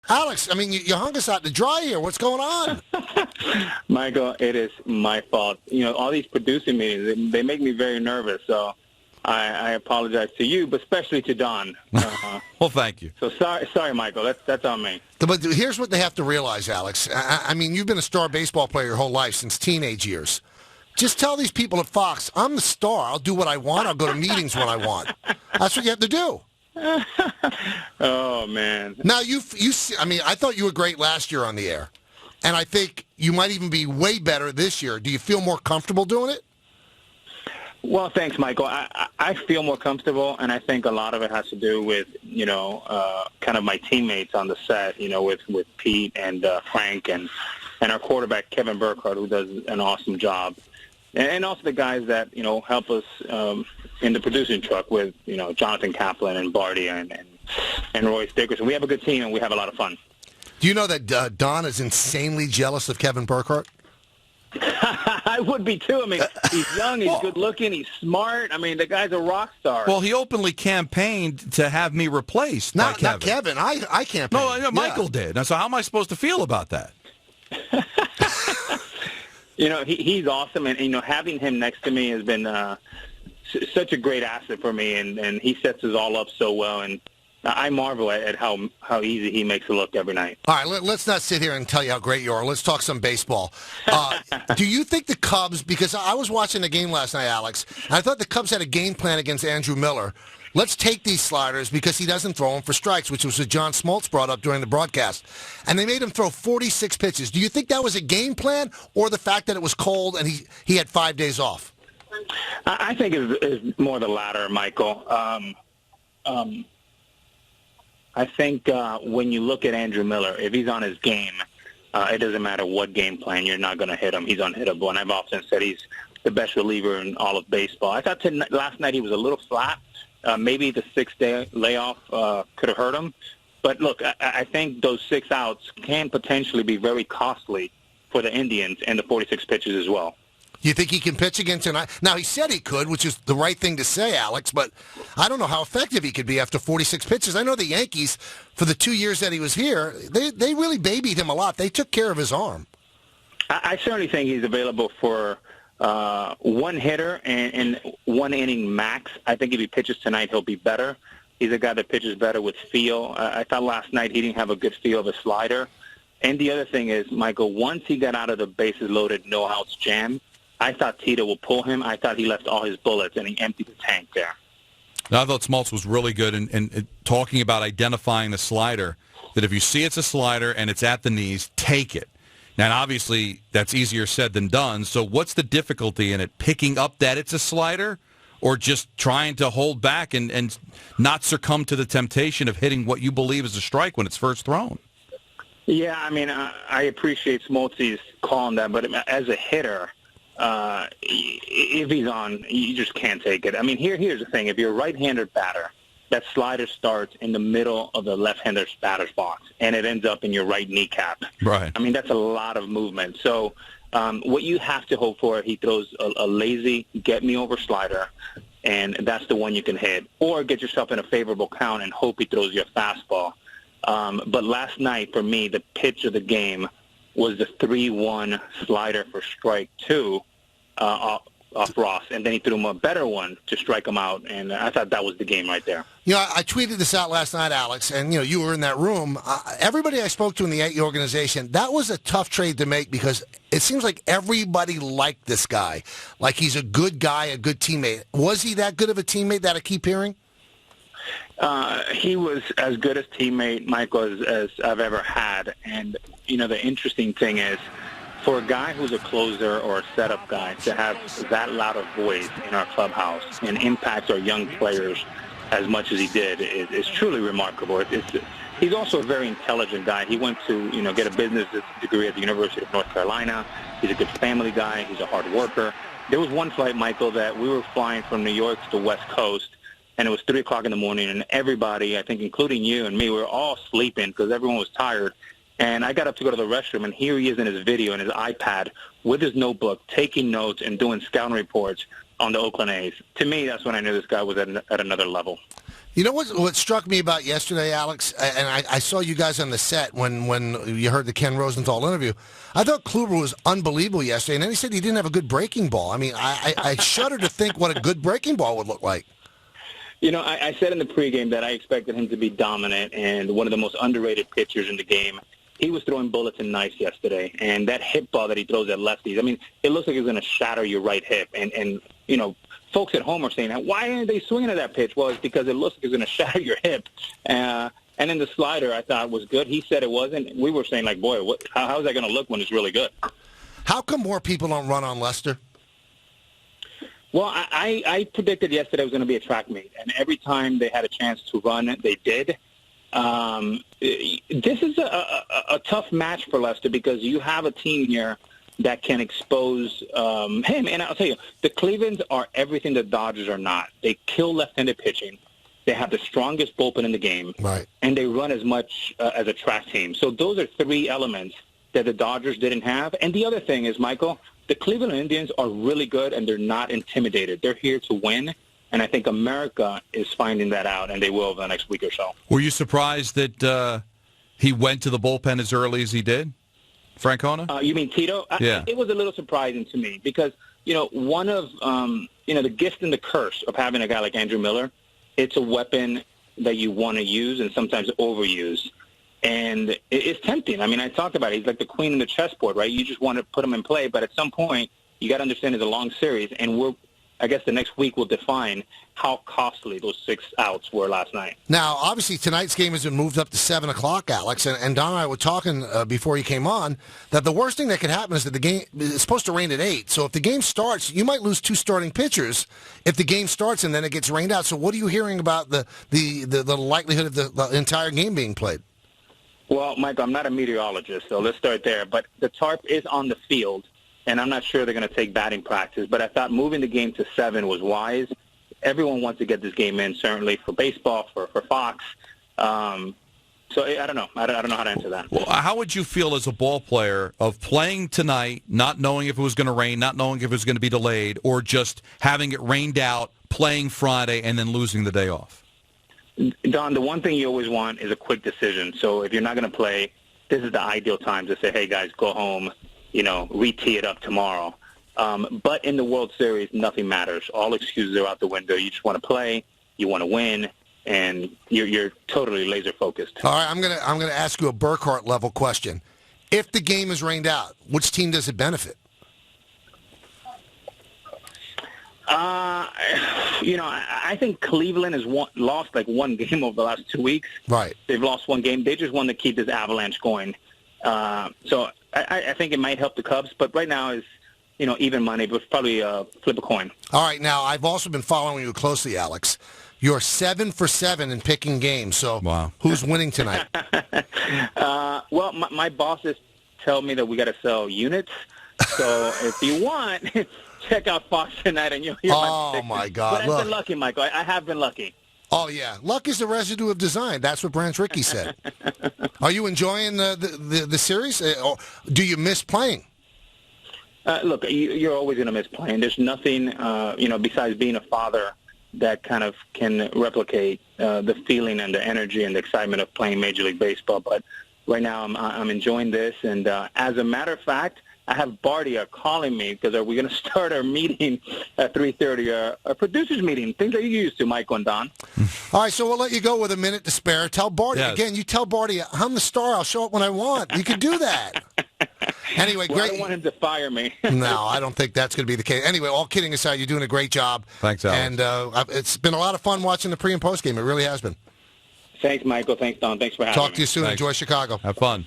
Alex, I mean, you hung us out to dry here. What's going on? Michael, it is my fault. All these producing meetings, they make me very nervous. So I apologize to you, but especially to Don. Well, thank you. So sorry, Michael. That's on me. But here's what they have to realize, Alex. I mean, you've been a star baseball player your whole life, since teenage years. Just tell these people at Fox, I'm the star. I'll do what I want. I'll go to meetings when I want. That's what you have to do. Oh, man. Now, I thought you were great last year on the air, and I think you might even be way better this year. Do you feel more comfortable doing it? Well, thanks, Michael. I feel more comfortable, and I think a lot of it has to do with, kind of my teammates on the set, with Pete and Frank and our quarterback, Kevin Burkhardt, who does an awesome job. And also the guys that, help us in the producing truck with, Jonathan Kaplan and Barty and Royce Dickerson. We have a good team, and we have a lot of fun. Do you know that Don is insanely jealous of Kevin Burkhardt? I would be, too. I mean, he's young, he's good-looking, he's smart. I mean, the guy's a rock star. Well, he openly campaigned to have me replaced by Kevin. Not Kevin. I campaigned. No, Michael did. And so how am I supposed to feel about that? He's awesome, and, having him next to me has been such a great asset for me, and he sets us all up so well, and I marvel at how easy he makes it look every night. All right, let's not sit here and tell you how great you are. Let's talk some baseball. Do you think the Cubs, because I was watching the game last night, Alex, and I thought the Cubs had a game plan against Andrew Miller. Let's take these sliders because he doesn't throw them for strikes, which was what John Smoltz brought up during the broadcast. And they made him throw 46 pitches. Do you think that was a game plan or the fact that it was cold and he had 5 days off? I think it's more the latter, Michael. I think when you look at Andrew Miller, if he's on his game, it doesn't matter what game plan, you're not going to hit him. He's unhittable. And I've often said he's the best reliever in all of baseball. I thought last night he was a little flat. Maybe the 6-day layoff could have hurt him. But, look, I think those 6 outs can potentially be very costly for the Indians and the 46 pitches as well. You think he can pitch again tonight? Now, he said he could, which is the right thing to say, Alex, but I don't know how effective he could be after 46 pitches. I know the Yankees, for the 2 years that he was here, they really babied him a lot. They took care of his arm. I certainly think he's available for one hitter and 1 inning max. I think if he pitches tonight, he'll be better. He's a guy that pitches better with feel. I thought last night he didn't have a good feel of a slider. And the other thing is, Michael, once he got out of the bases loaded, no outs jam, I thought Tito would pull him. I thought he left all his bullets, and he emptied the tank there. I thought Smoltz was really good in talking about identifying the slider, that if you see it's a slider and it's at the knees, take it. Now, obviously, that's easier said than done, so what's the difficulty in it? Picking up that it's a slider or just trying to hold back and not succumb to the temptation of hitting what you believe is a strike when it's first thrown? Yeah, I mean, I appreciate Smoltz's call on that, but as a hitter, if he's on, you just can't take it. I mean, here's the thing. If you're a right-handed batter, that slider starts in the middle of the left-hander's batter's box, and it ends up in your right kneecap. Right. I mean, that's a lot of movement. So what you have to hope for, he throws a lazy get-me-over slider, and that's the one you can hit. Or get yourself in a favorable count and hope he throws you a fastball. But last night, for me, the pitch of the game was the 3-1 slider for strike 2 off Ross, and then he threw him a better one to strike him out, and I thought that was the game right there. I tweeted this out last night, Alex, and, you were in that room. Everybody I spoke to in the Yankee organization, that was a tough trade to make because it seems like everybody liked this guy. Like he's a good guy, a good teammate. Was he that good of a teammate that I keep hearing? He was as good a teammate, Michael, as I've ever had. And, the interesting thing is, for a guy who's a closer or a setup guy to have that loud a voice in our clubhouse and impact our young players as much as he did is truly remarkable. He's also a very intelligent guy. He went to, get a business degree at the University of North Carolina. He's a good family guy. He's a hard worker. There was one flight, Michael, that we were flying from New York to the West Coast, and it was 3 o'clock in the morning, and everybody, I think including you and me, we were all sleeping because everyone was tired. And I got up to go to the restroom, and here he is in his video and his iPad with his notebook, taking notes and doing scouting reports on the Oakland A's. To me, that's when I knew this guy was at another level. You know what struck me about yesterday, Alex, and I saw you guys on the set when you heard the Ken Rosenthal interview. I thought Kluber was unbelievable yesterday, and then he said he didn't have a good breaking ball. I mean, I shudder to think what a good breaking ball would look like. You know, I said in the pregame that I expected him to be dominant and one of the most underrated pitchers in the game. He was throwing bullets and knives yesterday, and that hip ball that he throws at lefties, I mean, it looks like it's going to shatter your right hip. And you know, folks at home are saying, why aren't they swinging at that pitch? Well, it's because it looks like it's going to shatter your hip. And then the slider I thought was good. He said it wasn't. We were saying, like, boy, how's that going to look when it's really good? How come more people don't run on Lester? Well, I predicted yesterday it was going to be a track meet, and every time they had a chance to run, they did. This is a tough match for Lester because you have a team here that can expose him. And I'll tell you, the Clevelands are everything the Dodgers are not. They kill left-handed pitching. They have the strongest bullpen in the game. Right. And they run as much as a track team. So those are three elements that the Dodgers didn't have. And the other thing is, Michael, the Cleveland Indians are really good, and they're not intimidated. They're here to win. And I think America is finding that out, and they will over the next week or so. Were you surprised that he went to the bullpen as early as he did, Francona? You mean Tito? Yeah. It was a little surprising to me because, you know, one of, the gift and the curse of having a guy like Andrew Miller, it's a weapon that you want to use and sometimes overuse. And it's tempting. I mean, I talked about it. He's like the queen in the chessboard, right? You just want to put him in play, but at some point, you got to understand it's a long series, and I guess the next week will define how costly those 6 outs were last night. Now, obviously, tonight's game has been moved up to 7 o'clock, Alex, and Don and I were talking before you came on that the worst thing that could happen is that the game is supposed to rain at 8. So if the game starts, you might lose 2 starting pitchers if the game starts and then it gets rained out. So what are you hearing about the likelihood of the entire game being played? Well, Michael, I'm not a meteorologist, so let's start there. But the tarp is on the field, and I'm not sure they're going to take batting practice. But I thought moving the game to 7 was wise. Everyone wants to get this game in, certainly for baseball, for Fox. So I don't know. I don't know how to answer that. Well, how would you feel as a ball player of playing tonight, not knowing if it was going to rain, not knowing if it was going to be delayed, or just having it rained out, playing Friday, and then losing the day off? Don, the one thing you always want is a quick decision. So if you're not going to play, this is the ideal time to say, hey, guys, go home, re-tee it up tomorrow. But in the World Series, nothing matters. All excuses are out the window. You just want to play, you want to win, and you're totally laser focused. All right, I'm gonna ask you a Burkhart level question. If the game is rained out, which team does it benefit? I think Cleveland has lost like one game over the last 2 weeks. Right. They've lost one game. They just want to keep this avalanche going. So I think it might help the Cubs, but right now is, even money, but probably flip a coin. All right. Now, I've also been following you closely, Alex. You're 7 for 7 in picking games. So wow. Who's winning tonight? Well, my bosses tell me that we got to sell units. So if you want, check out Fox tonight and you'll hear my picks. My God. But I've been lucky, Michael. I have been lucky. Oh, yeah. Luck is the residue of design. That's what Branch Rickey said. Are you enjoying the series? Or do you miss playing? Look, you're always going to miss playing. There's nothing, besides being a father that kind of can replicate the feeling and the energy and the excitement of playing Major League Baseball. But right now I'm enjoying this. And as a matter of fact, I have Bardia calling me because are we going to start our meeting at 3:30, a producers meeting, things that you're used to, Michael and Don. All right, so we'll let you go with a minute to spare. Tell Bardia, yes. Again, you tell Bardia, I'm the star, I'll show up when I want. You can do that. Anyway, well, great. I don't want him to fire me. No, I don't think that's going to be the case. Anyway, all kidding aside, you're doing a great job. Thanks, Alex. And it's been a lot of fun watching the pre- and post game. It really has been. Thanks, Michael. Thanks, Don. Thanks for having me. Talk to you soon. Thanks. Enjoy Chicago. Have fun.